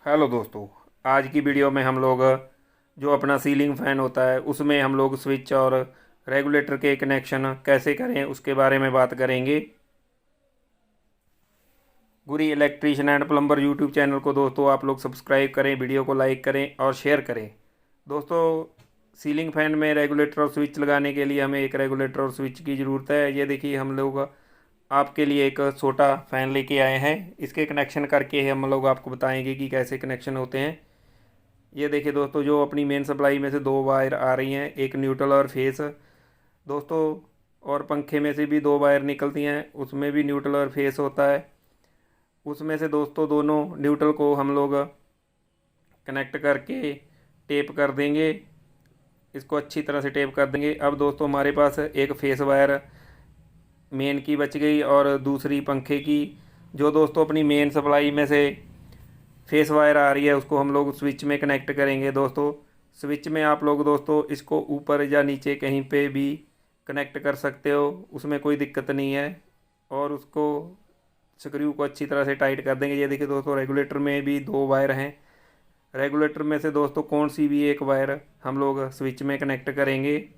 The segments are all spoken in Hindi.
हेलो दोस्तों। आज की वीडियो में हम लोग जो अपना सीलिंग फ़ैन होता है उसमें हम लोग स्विच और रेगुलेटर के कनेक्शन कैसे करें उसके बारे में बात करेंगे। Guri electrician and plumber YouTube channel को दोस्तों आप लोग सब्सक्राइब करें, वीडियो को लाइक करें और शेयर करें। दोस्तों, सीलिंग फ़ैन में रेगुलेटर और स्विच लगाने के लिए हमें एक रेगुलेटर और स्विच की ज़रूरत है। ये देखिए, हम लोग आपके लिए एक छोटा फ़ैन लेके आए हैं। इसके कनेक्शन करके हम लोग आपको बताएंगे कि कैसे कनेक्शन होते हैं। ये देखिए दोस्तों, जो अपनी मेन सप्लाई में से दो वायर आ रही हैं, एक न्यूट्रल और फेस दोस्तों। और पंखे में से भी दो वायर निकलती हैं, उसमें भी न्यूट्रल और फेस होता है। उसमें से दोस्तों दोनों न्यूट्रल को हम लोग कनेक्ट करके टेप कर देंगे। इसको अच्छी तरह से टेप कर देंगे। अब दोस्तों, हमारे पास एक फेस वायर मेन की बच गई और दूसरी पंखे की। जो दोस्तों अपनी मेन सप्लाई में से फेस वायर आ रही है उसको हम लोग स्विच में कनेक्ट करेंगे। दोस्तों, स्विच में आप लोग दोस्तों इसको ऊपर या नीचे कहीं पे भी कनेक्ट कर सकते हो, उसमें कोई दिक्कत नहीं है। और उसको स्क्रू को अच्छी तरह से टाइट कर देंगे। ये देखिए दोस्तों, रेगुलेटर में भी दो वायर हैं। रेगुलेटर में से दोस्तों कौन सी भी एक वायर हम लोग स्विच में कनेक्ट करेंगे।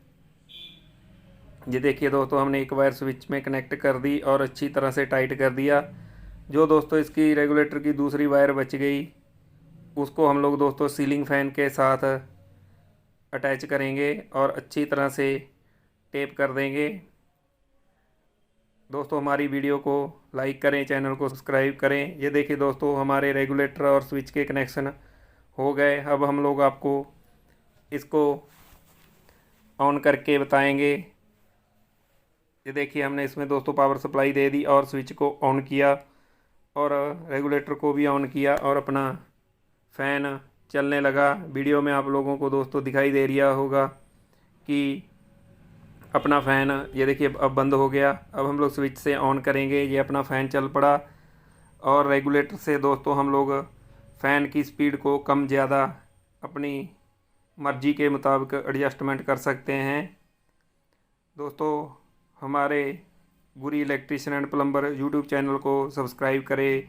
ये देखिए दोस्तों, हमने एक वायर स्विच में कनेक्ट कर दी और अच्छी तरह से टाइट कर दिया। जो दोस्तों इसकी रेगुलेटर की दूसरी वायर बच गई उसको हम लोग दोस्तों सीलिंग फ़ैन के साथ अटैच करेंगे और अच्छी तरह से टेप कर देंगे। दोस्तों, हमारी वीडियो को लाइक करें, चैनल को सब्सक्राइब करें। ये देखिए दोस्तों, हमारे रेगुलेटर और स्विच के कनेक्शन हो गए। अब हम लोग आपको इसको ऑन करके बताएंगे। ये देखिए, हमने इसमें दोस्तों पावर सप्लाई दे दी और स्विच को ऑन किया और रेगुलेटर को भी ऑन किया और अपना फ़ैन चलने लगा। वीडियो में आप लोगों को दोस्तों दिखाई दे रहा होगा कि अपना फ़ैन ये देखिए अब बंद हो गया। अब हम लोग स्विच से ऑन करेंगे, ये अपना फ़ैन चल पड़ा। और रेगुलेटर से दोस्तों हम लोग फ़ैन की स्पीड को कम ज़्यादा अपनी मर्ज़ी के मुताबिक एडजस्टमेंट कर सकते हैं। दोस्तों, हमारे Guri electrician and plumber YouTube channel को सब्सक्राइब करें,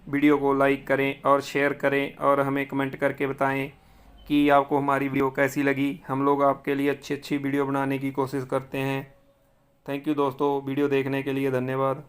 वीडियो को लाइक करें और शेयर करें और हमें कमेंट करके बताएं कि आपको हमारी वीडियो कैसी लगी। हम लोग आपके लिए अच्छी अच्छी वीडियो बनाने की कोशिश करते हैं। थैंक यू दोस्तों, वीडियो देखने के लिए धन्यवाद।